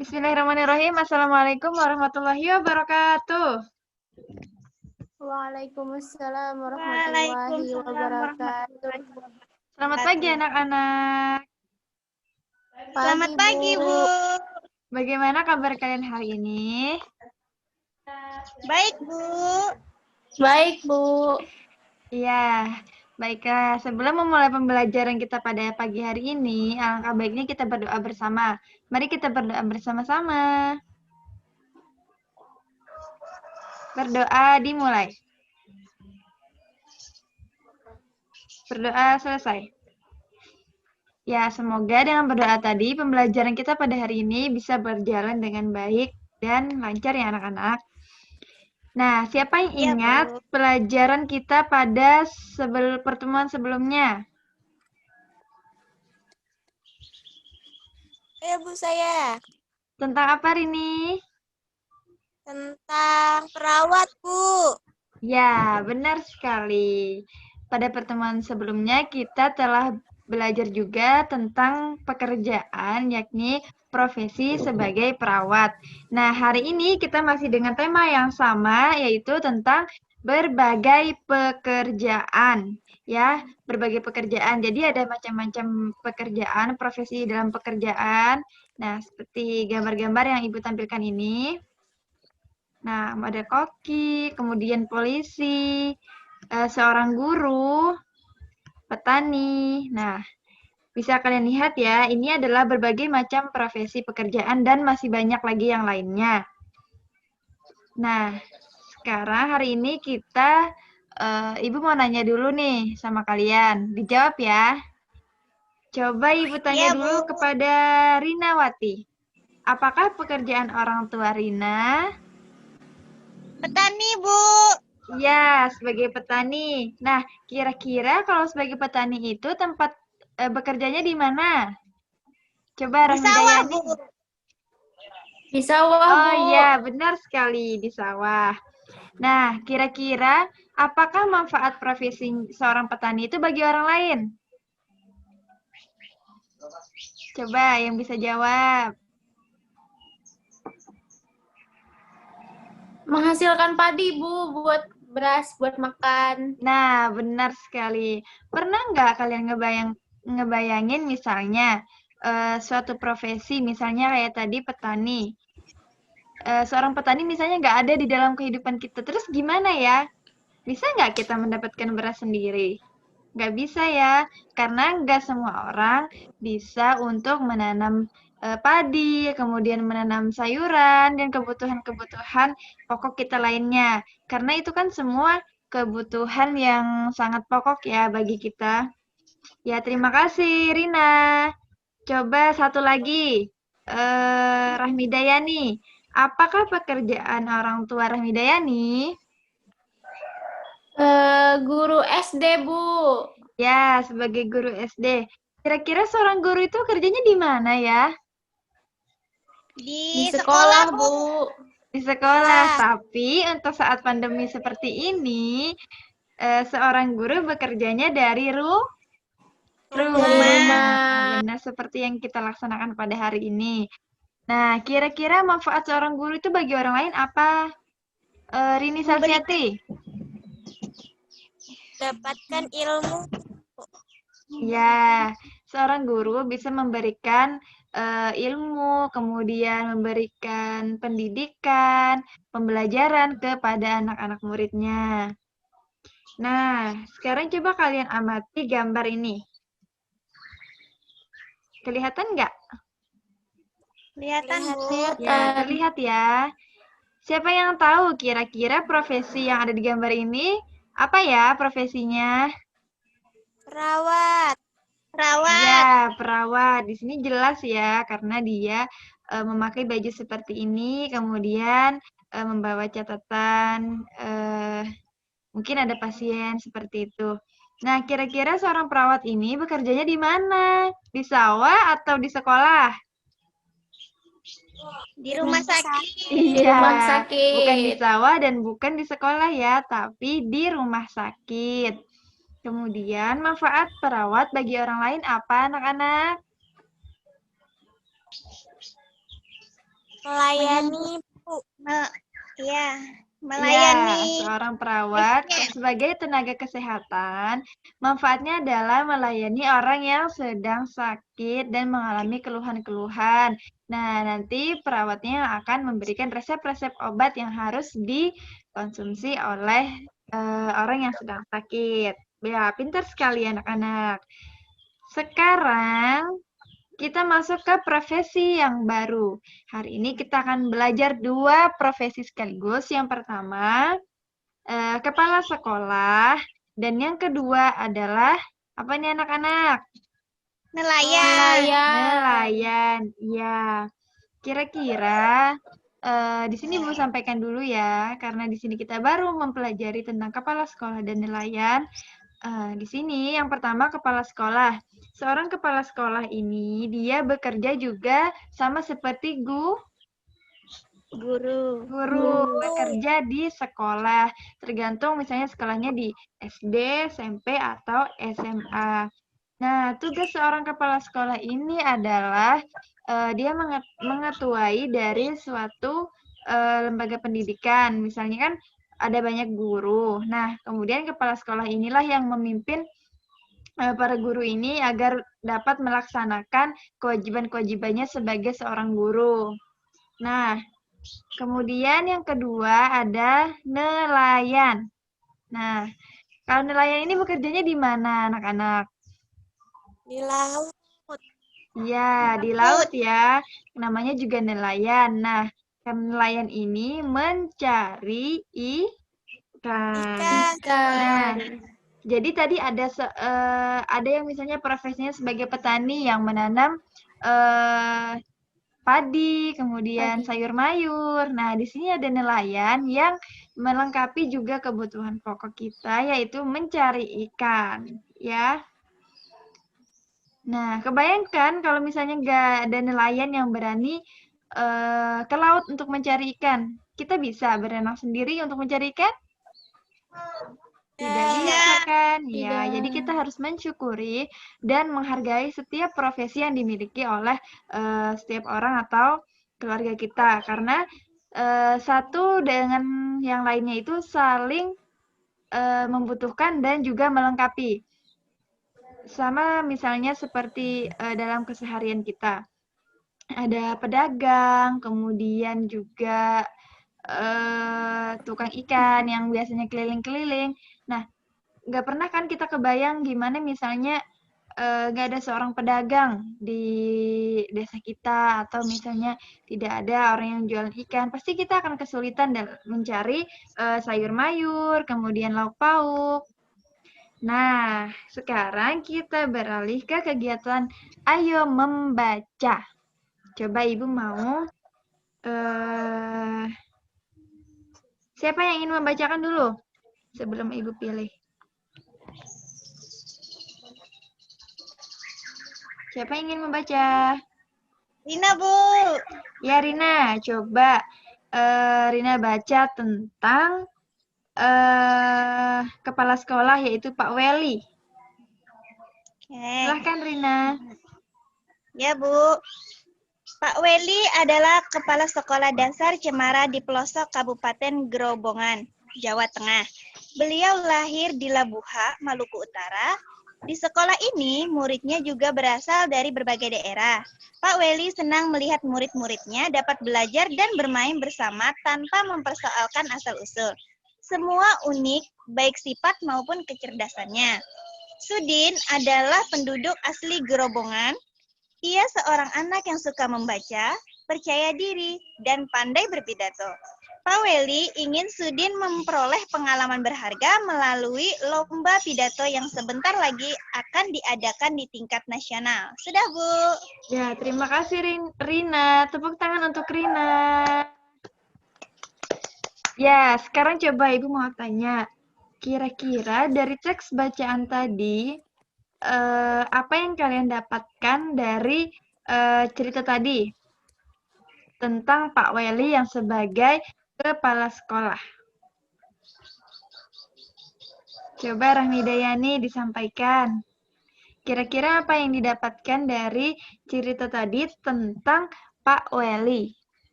Bismillahirrahmanirrahim. Assalamualaikum warahmatullahi wabarakatuh. Waalaikumsalam warahmatullahi wabarakatuh. Selamat pagi anak-anak. Selamat pagi, Bu. Bagaimana kabar kalian hari ini? Baik, Bu. Baik, Bu. Iya, baiklah. Sebelum memulai pembelajaran kita pada pagi hari ini, alangkah baiknya kita berdoa bersama. Mari kita berdoa bersama-sama. Berdoa dimulai. Berdoa selesai. Ya, semoga dengan berdoa tadi, pembelajaran kita pada hari ini bisa berjalan dengan baik dan lancar ya anak-anak. Nah, siapa yang ingat pelajaran kita pada pertemuan sebelumnya? Ya, Bu, saya. Tentang apa, Rini? Tentang perawat, Bu. Ya, benar sekali. Pada pertemuan sebelumnya kita telah belajar juga tentang pekerjaan, yakni profesi sebagai perawat. Nah, hari ini kita masih dengan tema yang sama, yaitu tentang berbagai pekerjaan. Ya, berbagai pekerjaan. Jadi ada macam-macam pekerjaan, profesi dalam pekerjaan. Nah, seperti gambar-gambar yang Ibu tampilkan ini. Nah, ada koki, kemudian polisi, seorang guru, petani. Nah, bisa kalian lihat ya, ini adalah berbagai macam profesi pekerjaan dan masih banyak lagi yang lainnya. Nah, sekarang hari ini kita, Ibu mau nanya dulu nih sama kalian. Dijawab ya. Coba Ibu tanya dulu kepada Rinawati. Apakah pekerjaan orang tua Rina? Petani, Bu. Ya, sebagai petani. Nah, kira-kira kalau sebagai petani itu tempat bekerjanya di mana? Coba Di sawah, Rahmidayani. Bu. Di sawah, Bu. Oh iya, benar sekali di sawah. Nah, kira-kira apakah manfaat profesi seorang petani itu bagi orang lain? Coba yang bisa jawab. Menghasilkan padi, Bu, buat beras, buat makan. Nah, benar sekali. Pernah nggak kalian ngebayangin misalnya suatu profesi, misalnya kayak tadi petani. Seorang petani misalnya nggak ada di dalam kehidupan kita, terus gimana ya? Bisa nggak kita mendapatkan beras sendiri? Nggak bisa ya, karena nggak semua orang bisa untuk menanam padi, kemudian menanam sayuran, dan kebutuhan-kebutuhan pokok kita lainnya. Karena itu kan semua kebutuhan yang sangat pokok ya bagi kita. Ya, terima kasih Rina. Coba satu lagi, Rahmidayani. Apakah pekerjaan orang tua Rahmidayani? Guru SD, Bu. Ya, sebagai guru SD. Kira-kira seorang guru itu kerjanya di mana ya? Di sekolah, Bu. Di sekolah. Tapi untuk saat pandemi seperti ini, seorang guru bekerjanya dari rumah. Benar seperti yang kita laksanakan pada hari ini. Nah, kira-kira manfaat seorang guru itu bagi orang lain apa? Rini Salsiati. Dapatkan ilmu. Ya, seorang guru bisa memberikan ilmu, kemudian memberikan pendidikan, pembelajaran kepada anak-anak muridnya. Nah, sekarang coba kalian amati gambar ini. Kelihatan nggak? Kelihatan, Bu. Ya, terlihat ya. Siapa yang tahu kira-kira profesi yang ada di gambar ini apa ya profesinya? Perawat. Ya, perawat. Di sini jelas ya, karena dia memakai baju seperti ini, kemudian membawa catatan, mungkin ada pasien seperti itu. Nah, kira-kira seorang perawat ini bekerjanya di mana? Di sawah atau di sekolah? Di rumah sakit. Iya, bukan di sawah dan bukan di sekolah ya, tapi di rumah sakit. Kemudian, manfaat perawat bagi orang lain apa, anak-anak? Melayani, Bu. Ya, Ya, melayani. seorang perawat sebagai tenaga kesehatan, manfaatnya adalah melayani orang yang sedang sakit dan mengalami keluhan-keluhan. Nah, nanti perawatnya akan memberikan resep-resep obat yang harus dikonsumsi oleh orang yang sedang sakit. Ya, pintar sekali anak-anak. Sekarang kita masuk ke profesi yang baru. Hari ini kita akan belajar 2 profesi sekaligus. Yang pertama, kepala sekolah, dan yang kedua adalah apa nih anak-anak? Nelayan. Nelayan. Ya. Kira-kira di sini Bu sampaikan dulu ya, karena di sini kita baru mempelajari tentang kepala sekolah dan nelayan. Di sini yang pertama kepala sekolah. Seorang kepala sekolah ini dia bekerja juga sama seperti Guru. bekerja di sekolah. Tergantung misalnya sekolahnya di SD, SMP, atau SMA. Nah, tugas seorang kepala sekolah ini adalah dia mengetuai dari suatu lembaga pendidikan. Misalnya kan ada banyak guru. Nah, kemudian kepala sekolah inilah yang memimpin para guru ini agar dapat melaksanakan kewajiban-kewajibannya sebagai seorang guru. Nah, kemudian yang kedua ada nelayan. Nah, kalau nelayan ini bekerjanya di mana, anak-anak? Di laut. Ya, di laut ya. Namanya juga nelayan. Nah, nelayan ini mencari ikan. Nah, jadi tadi ada yang misalnya profesinya sebagai petani yang menanam padi, kemudian sayur mayur. Nah, di sini ada nelayan yang melengkapi juga kebutuhan pokok kita, yaitu mencari ikan, ya. Nah, kebayangkan kalau misalnya nggak ada nelayan yang berani ke laut untuk mencari ikan. Kita bisa berenang sendiri untuk mencari ikan? Tidak bisa kan? Ya, jadi kita harus mensyukuri dan menghargai setiap profesi yang dimiliki oleh setiap orang atau keluarga kita. Karena satu dengan yang lainnya itu saling membutuhkan dan juga melengkapi. Sama misalnya seperti dalam keseharian kita. Ada pedagang, kemudian juga tukang ikan yang biasanya keliling-keliling. Nah, nggak pernah kan kita kebayang gimana misalnya nggak ada seorang pedagang di desa kita, atau misalnya tidak ada orang yang jualan ikan, pasti kita akan kesulitan dalam mencari sayur mayur, kemudian lauk pauk. Nah, sekarang kita beralih ke kegiatan Ayo Membaca. Coba Ibu mau siapa yang ingin membacakan dulu sebelum Ibu pilih? Siapa yang ingin membaca? Rina, Bu. Ya, Rina. Coba Rina baca tentang kepala sekolah, yaitu Pak Weli. Silahkan, Rina. Ya, Bu. Pak Weli adalah Kepala Sekolah Dasar Cemara di pelosok Kabupaten Grobogan, Jawa Tengah. Beliau lahir di Labuha, Maluku Utara. Di sekolah ini, muridnya juga berasal dari berbagai daerah. Pak Weli senang melihat murid-muridnya dapat belajar dan bermain bersama tanpa mempersoalkan asal-usul. Semua unik, baik sifat maupun kecerdasannya. Sudin adalah penduduk asli Grobogan. Ia seorang anak yang suka membaca, percaya diri, dan pandai berpidato. Pak Weli ingin Sudin memperoleh pengalaman berharga melalui lomba pidato yang sebentar lagi akan diadakan di tingkat nasional. Sudah, Bu? Ya, terima kasih Rina. Tepuk tangan untuk Rina. Ya, sekarang coba Ibu mau tanya. Kira-kira dari teks bacaan tadi, apa yang kalian dapatkan dari cerita tadi tentang Pak Weli yang sebagai kepala sekolah? Coba Rahmidayani disampaikan. Kira-kira apa yang didapatkan dari cerita tadi tentang Pak Weli?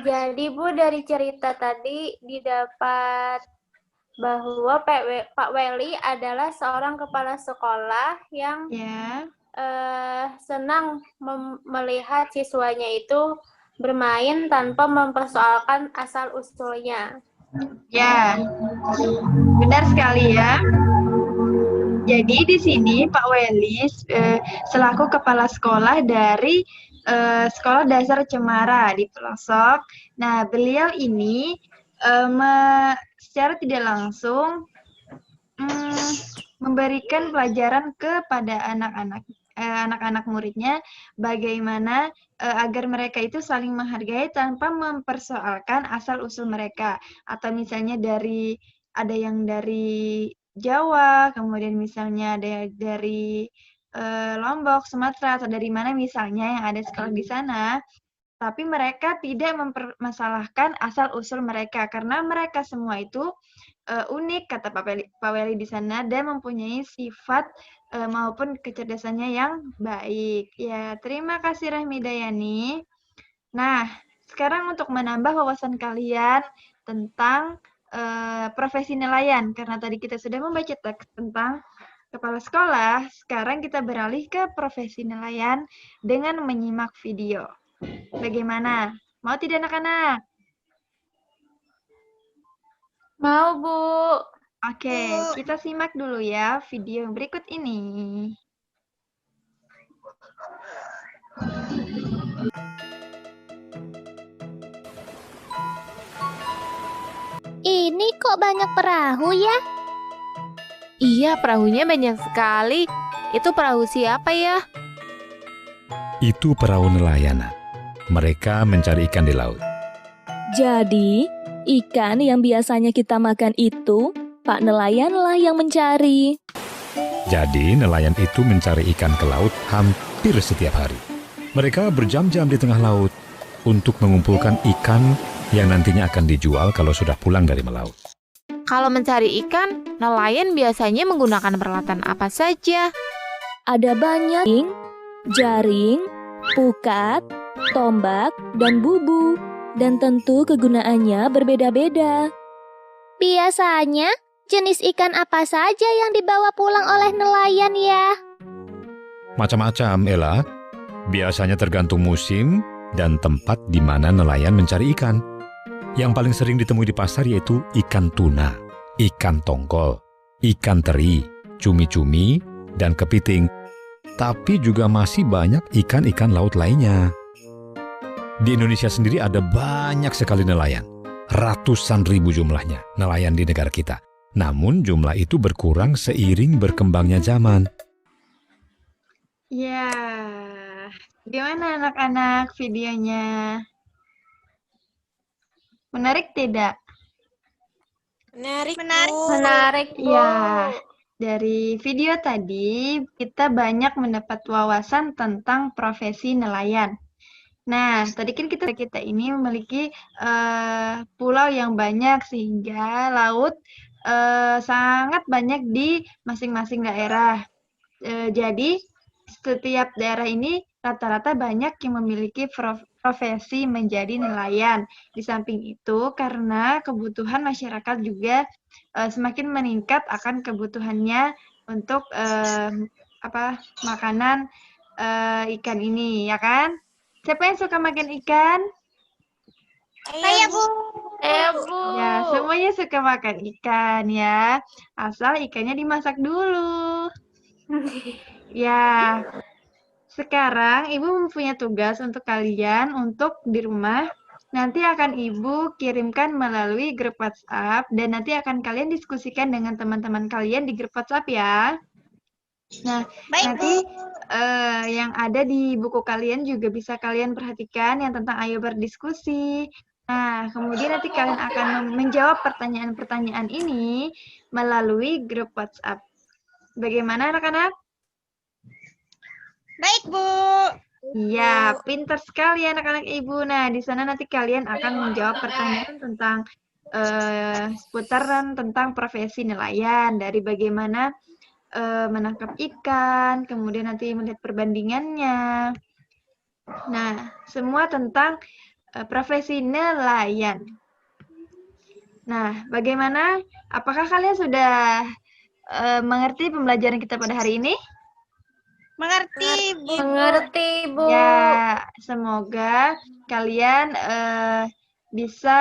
Jadi Bu, dari cerita tadi didapat bahwa Pak Weli adalah seorang kepala sekolah yang Ya. senang melihat siswanya itu bermain tanpa mempersoalkan asal-usulnya. Ya, benar sekali ya. Jadi di sini Pak Welis selaku kepala sekolah dari Sekolah Dasar Cemara di pelosok. Nah, beliau ini secara tidak langsung memberikan pelajaran kepada anak-anak muridnya bagaimana agar mereka itu saling menghargai tanpa mempersoalkan asal-usul mereka. Atau misalnya ada yang dari Jawa, kemudian misalnya ada dari Lombok, Sumatera, atau dari mana misalnya yang ada sekolah di sana, tapi mereka tidak mempermasalahkan asal-usul mereka karena mereka semua itu unik, kata Pak Weli di sana, dan mempunyai sifat maupun kecerdasannya yang baik. Ya, terima kasih Rahmi Dayani. Nah, sekarang untuk menambah wawasan kalian tentang profesi nelayan, karena tadi kita sudah membaca teks tentang kepala sekolah, sekarang kita beralih ke profesi nelayan dengan menyimak video. Bagaimana? Mau tidak anak-anak? Mau, Bu. Oke, kita simak dulu ya video yang berikut ini. Ini kok banyak perahu ya? Iya, perahunya banyak sekali. Itu perahu siapa ya? Itu perahu nelayan. Mereka mencari ikan di laut. Jadi, ikan yang biasanya kita makan itu, Pak Nelayanlah yang mencari. Jadi nelayan itu mencari ikan ke laut hampir setiap hari. Mereka berjam-jam di tengah laut untuk mengumpulkan ikan yang nantinya akan dijual kalau sudah pulang dari melaut. Kalau mencari ikan, nelayan biasanya menggunakan peralatan apa saja? Ada banyak jaring, pukat, tombak, dan bubu. Dan tentu kegunaannya berbeda-beda. Biasanya, jenis ikan apa saja yang dibawa pulang oleh nelayan ya? Macam-macam, Ella. Biasanya tergantung musim dan tempat di mana nelayan mencari ikan. Yang paling sering ditemui di pasar yaitu ikan tuna, ikan tongkol, ikan teri, cumi-cumi, dan kepiting. Tapi juga masih banyak ikan-ikan laut lainnya. Di Indonesia sendiri ada banyak sekali nelayan. Ratusan ribu jumlahnya nelayan di negara kita. Namun jumlah itu berkurang seiring berkembangnya zaman. Ya, gimana anak-anak videonya? Menarik tidak? Menarik, Menarik, Bu. Ya, dari video tadi kita banyak mendapat wawasan tentang profesi nelayan. Nah, tadi kan kita ini memiliki pulau yang banyak sehingga laut sangat banyak di masing-masing daerah. Jadi setiap daerah ini rata-rata banyak yang memiliki profesi menjadi nelayan. Di samping itu, karena kebutuhan masyarakat juga semakin meningkat akan kebutuhannya untuk makanan ikan ini, ya kan? Siapa yang suka makan ikan? Saya, Bu. Bu. Ya, semuanya suka makan ikan ya. Asal ikannya dimasak dulu. Ya, sekarang Ibu mempunyai tugas untuk kalian untuk di rumah. Nanti akan Ibu kirimkan melalui grup WhatsApp dan nanti akan kalian diskusikan dengan teman-teman kalian di grup WhatsApp ya. Nah, Baik, nanti yang ada di buku kalian juga bisa kalian perhatikan yang tentang ayo berdiskusi. Nah, kemudian nanti kalian akan menjawab pertanyaan-pertanyaan ini melalui grup WhatsApp. Bagaimana anak-anak? Baik, Bu. Iya, pintar sekali anak-anak Ibu. Nah, di sana nanti kalian akan menjawab pertanyaan tentang seputaran tentang profesi nelayan, dari bagaimana menangkap ikan, kemudian nanti melihat perbandingannya. Nah, semua tentang profesi nelayan. Nah, bagaimana? Apakah kalian sudah mengerti pembelajaran kita pada hari ini? Mengerti, Bu. Mengerti, Bu. Ya, semoga kalian bisa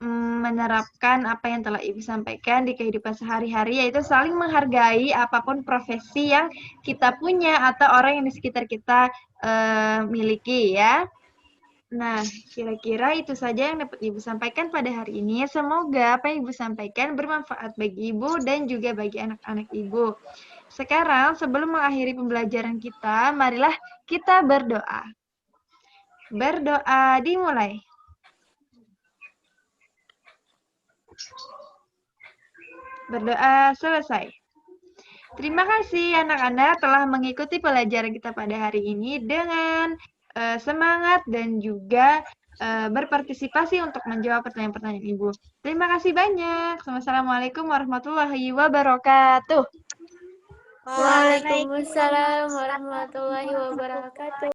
menerapkan apa yang telah Ibu sampaikan di kehidupan sehari-hari, yaitu saling menghargai apapun profesi yang kita punya atau orang yang di sekitar kita miliki ya. Nah, kira-kira itu saja yang dapat Ibu sampaikan pada hari ini. Semoga apa yang Ibu sampaikan bermanfaat bagi Ibu dan juga bagi anak-anak Ibu. Sekarang, sebelum mengakhiri pembelajaran kita, marilah kita berdoa. Berdoa dimulai. Berdoa selesai. Terima kasih anak-anak telah mengikuti pelajaran kita pada hari ini dengan semangat dan juga berpartisipasi untuk menjawab pertanyaan-pertanyaan Ibu. Terima kasih banyak. Wassalamualaikum warahmatullahi wabarakatuh. Waalaikumsalam warahmatullahi wabarakatuh.